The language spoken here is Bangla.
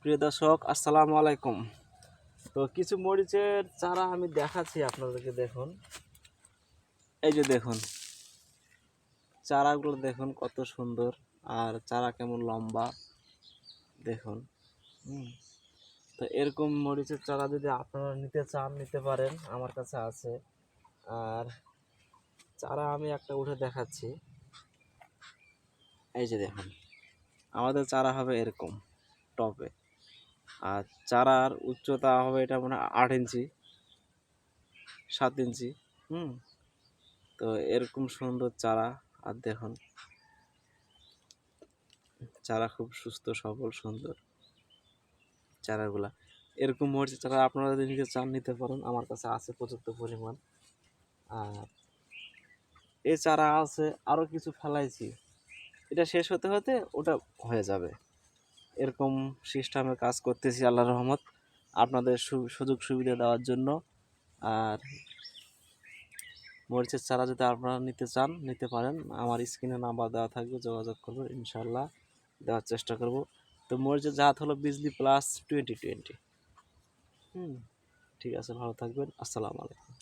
প্রিয় দর্শক, আসসালামু আলাইকুম। তো কিছু মরিচের চারা আমি দেখাচ্ছি আপনাদেরকে। দেখুন, এই যে দেখুন, চারাগুলো দেখুন কত সুন্দর, আর চারা কেমন লম্বা দেখুন। তো এরকম মরিচের চারা যদি আপনারা নিতে চান, নিতে পারেন, আমার কাছে আছে। আর চারা আমি একটা উঠে দেখাচ্ছি। এই যে দেখুন, আমাদের চারা হবে এরকম টবে, আর চারার উচ্চতা হবে এটা মনে হয় 8 ইঞ্চি 7 ইঞ্চি। তো এরকম সুন্দর চারা। আর দেখুন, চারা খুব সুস্থ সবল সুন্দর চারাগুলা। এরকম মরিচের চারা আপনারা যদি নিতে চান, নিতে পারেন, আমার কাছে আছে পর্যাপ্ত পরিমাণ। আর এই চারা আছে, আরও কিছু ফেলাইছি, এটা শেষ হতে হতে ওটা হয়ে যাবে। এরকম সিস্টেমে কাজ করতেছি আল্লাহর রহমত, আপনাদের সুযোগ সুবিধা দেওয়ার জন্য। আর মরিচের চারা যদি আপনারা নিতে চান, নিতে পারেন, আমার স্ক্রিনে নাম্বার দেওয়া থাকবে, যোগাযোগ করবেন, ইনশাল্লাহ দেওয়ার চেষ্টা করব। তো মরিচের জাত হলো বিজলি প্লাস 2020। ঠিক আছে, ভালো থাকবেন, আসসালামু আলাইকুম।